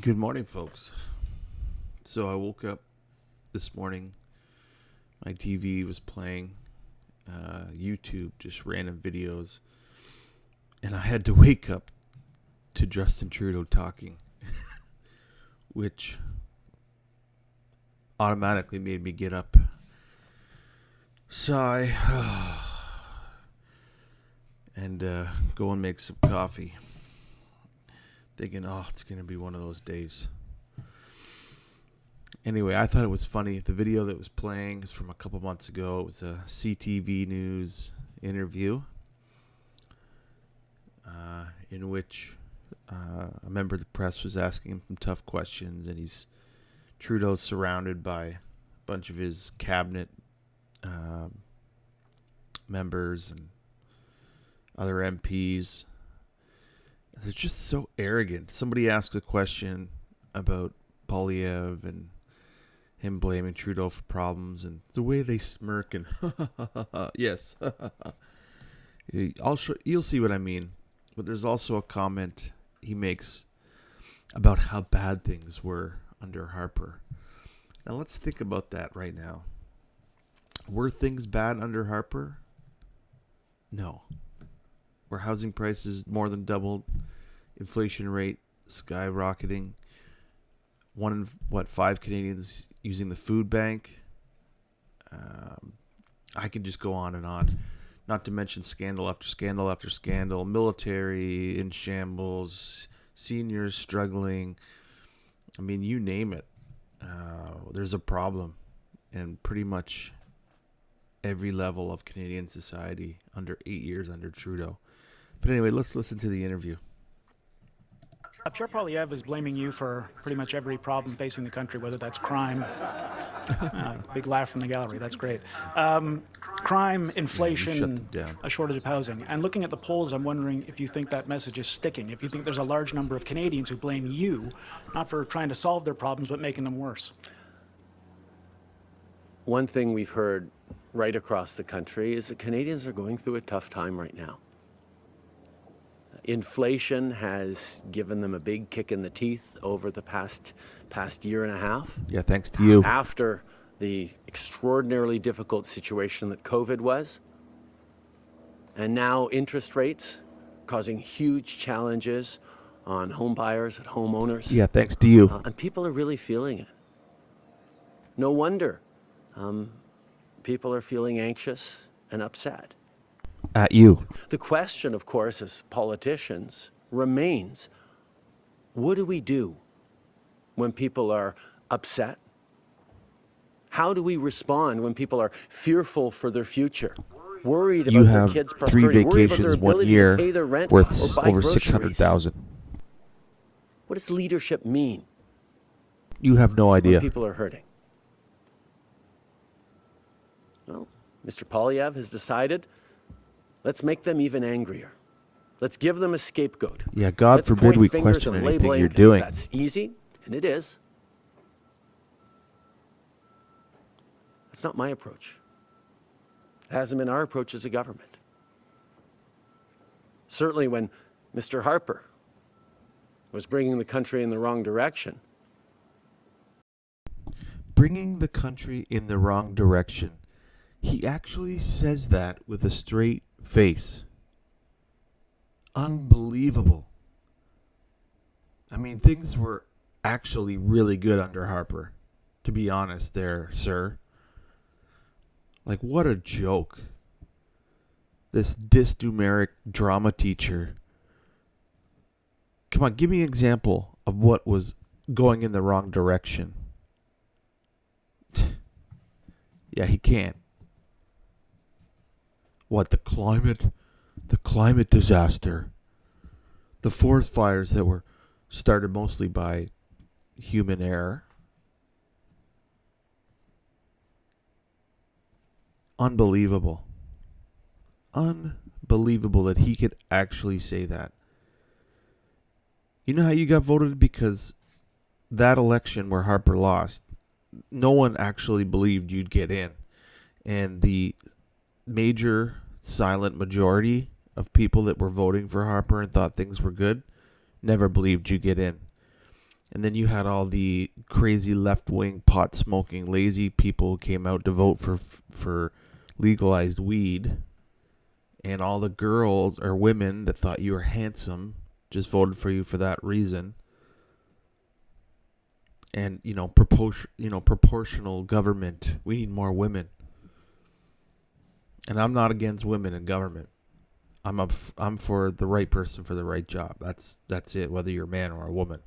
Good morning, folks. So I woke up this morning. My TV was playing YouTube, just random videos. And I had to wake up to Justin Trudeau talking, which automatically made me get up, sigh, and go and make some coffee. Thinking, it's going to be one of those days. Anyway, I thought it was funny. The video that was playing is from a couple months ago. It was a CTV News interview in which a member of the press was asking him some tough questions, and Trudeau's surrounded by a bunch of his cabinet members and other MPs. They're just so arrogant. Somebody asked a question about Polyev and him blaming Trudeau for problems, and the way they smirk and yes, you'll see what I mean. But there's also a comment he makes about how bad things were under Harper. Now let's think about that right now. Were things bad under Harper? No. Were housing prices more than doubled? Inflation rate skyrocketing? 5 Canadians using the food bank? I can just go on and on. Not to mention scandal after scandal after scandal. Military in shambles. Seniors struggling. I mean, you name it. There's a problem. And pretty much every level of Canadian society under 8 years under Trudeau. But anyway, let's listen to the interview. Pierre Poilievre is blaming you for pretty much every problem facing the country, whether that's crime. Big laugh from the gallery. That's great. Crime, inflation, a shortage of housing. And looking at the polls, I'm wondering if you think that message is sticking, if you think there's a large number of Canadians who blame you, not for trying to solve their problems, but making them worse. One thing we've heard right across the country is that Canadians are going through a tough time right now. Inflation has given them a big kick in the teeth over the past year and a half. Yeah, thanks to you. After the extraordinarily difficult situation that COVID was. And now interest rates causing huge challenges on home buyers and homeowners. Yeah, thanks to you. And people are really feeling it. No wonder people are feeling anxious and upset. At you. The question, of course, as politicians remains, what do we do when people are upset? How do we respond when people are fearful for their future, worried about their kids' prosperity, worried about their ability to pay their rent or buy over groceries? $600,000. What does leadership mean? You have no idea. When people are hurting. Well, Mr. Polyev has decided, let's make them even angrier. Let's give them a scapegoat. Yeah, God forbid we question anything you're doing. That's easy, and it is. That's not my approach. It hasn't been our approach as a government. Certainly when Mr. Harper was bringing the country in the wrong direction. Bringing the country in the wrong direction. He actually says that with a straight face. Unbelievable. I mean, things were actually really good under Harper, to be honest there, sir. Like, what a joke. This dysnumeric drama teacher. Come on, give me an example of what was going in the wrong direction. Yeah, he can't. What, the climate disaster, the forest fires that were started mostly by human error. Unbelievable. Unbelievable that he could actually say that. You know how you got voted? Because that election where Harper lost, no one actually believed you'd get in. And the major silent majority of people that were voting for Harper and thought things were good never believed you'd get in. And then you had all the crazy left-wing pot-smoking lazy people who came out to vote for legalized weed, and all the girls or women that thought you were handsome just voted for you for that reason. And proportional government. We need more women. And I'm not against women in government. I'm for the right person for the right job. That's it. Whether you're a man or a woman.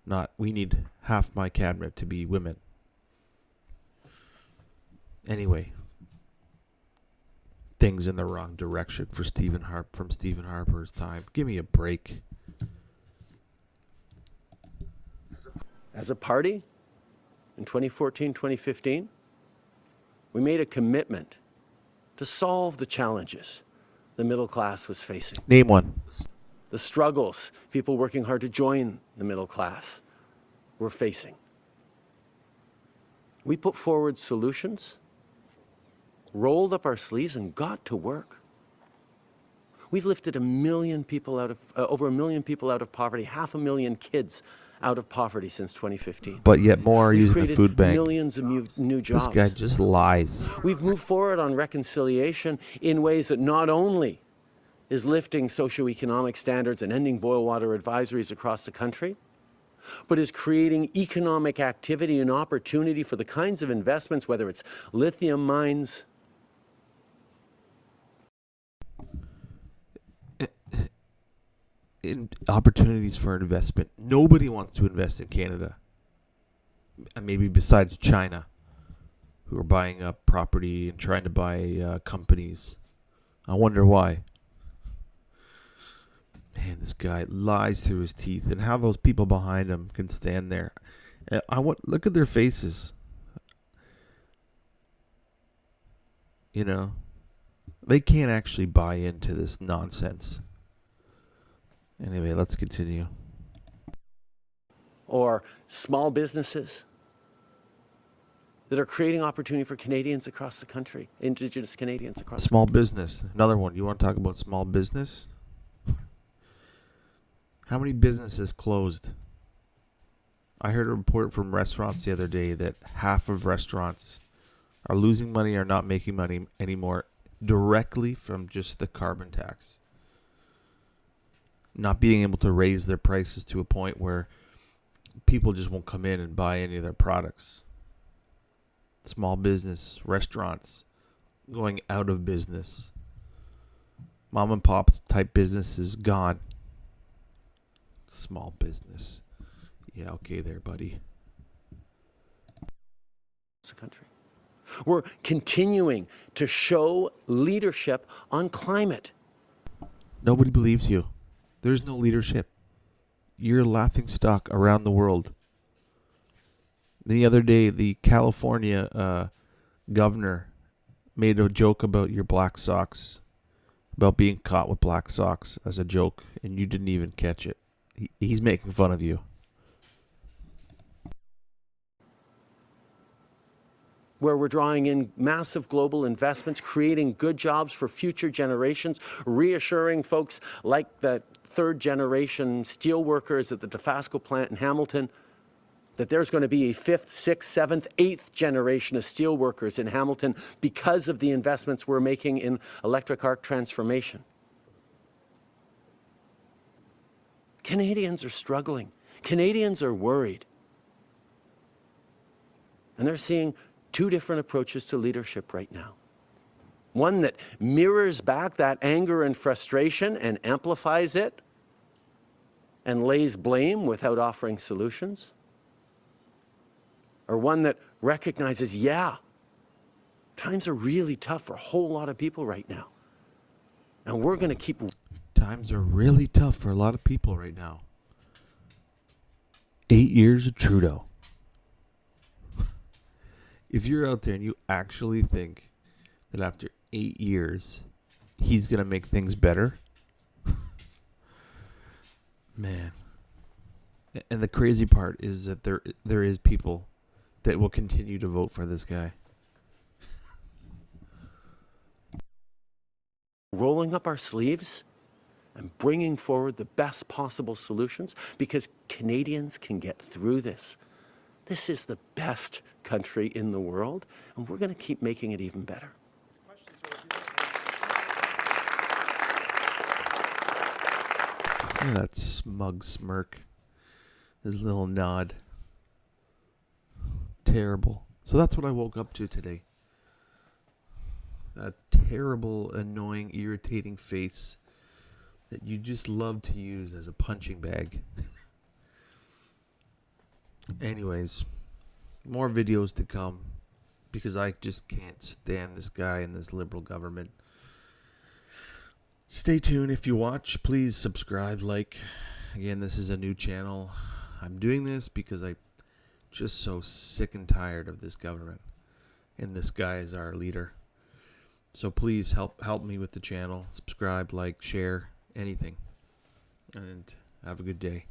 Not we need half my cabinet to be women. Anyway, things in the wrong direction for Stephen Harper's time. Give me a break. As a party, in 2014, 2015, we made a commitment to solve the challenges the middle class was facing. Name one. The struggles people working hard to join the middle class were facing. We put forward solutions, rolled up our sleeves, and got to work. We've lifted over 1 million people out of poverty, 500,000 kids out of poverty since 2015. But yet more are We've using the created food bank. millions of new jobs. This guy just lies. We've moved forward on reconciliation in ways that not only is lifting socioeconomic standards and ending boil water advisories across the country, but is creating economic activity and opportunity for the kinds of investments, whether it's lithium mines. In opportunities for investment. Nobody wants to invest in Canada. Maybe besides China, who are buying up property and trying to buy companies. I wonder why. Man, this guy lies through his teeth, and how those people behind him can stand there. Look at their faces. You know, they can't actually buy into this nonsense. Anyway, let's continue. Or small businesses that are creating opportunity for Canadians across the country, Indigenous Canadians across Small business. Another one. You want to talk about small business? How many businesses closed? I heard a report from restaurants the other day that half of restaurants are losing money or not making money anymore directly from just the carbon tax. Not being able to raise their prices to a point where people just won't come in and buy any of their products. Small business, restaurants going out of business. Mom and pop type business is gone. Small business. Yeah, okay there, buddy. the country. We're continuing to show leadership on climate. Nobody believes you. There's no leadership. You're a laughing stock around the world. The other day, the California governor made a joke about your black socks, about being caught with black socks as a joke, and you didn't even catch it. He's making fun of you. Where we're drawing in massive global investments, creating good jobs for future generations, reassuring folks like the third generation steel workers at the Dofasco plant in Hamilton that there's going to be a fifth, sixth, seventh, eighth generation of steel workers in Hamilton because of the investments we're making in electric arc transformation. Canadians are struggling. Canadians are worried. And they're seeing two different approaches to leadership right now. One that mirrors back that anger and frustration and amplifies it and lays blame without offering solutions. Or one that recognizes, yeah, times are really tough for a whole lot of people right now. And we're going to keep... Times are really tough for a lot of people right now. 8 years of Trudeau. If you're out there and you actually think that after 8 years, he's going to make things better, man. And the crazy part is that there is people that will continue to vote for this guy. rolling up our sleeves and bringing forward the best possible solutions because Canadians can get through this. This is the best country in the world, and we're going to keep making it even better. Yeah, that smug smirk. His little nod. Terrible. So that's what I woke up to today. That terrible, annoying, irritating face that you just love to use as a punching bag. Anyways, more videos to come because I just can't stand this guy and this liberal government. Stay tuned. If you watch, please subscribe, like. Again, this is a new channel. I'm doing this because I'm just so sick and tired of this government. And this guy is our leader. So please help me with the channel. Subscribe, like, share, anything. And have a good day.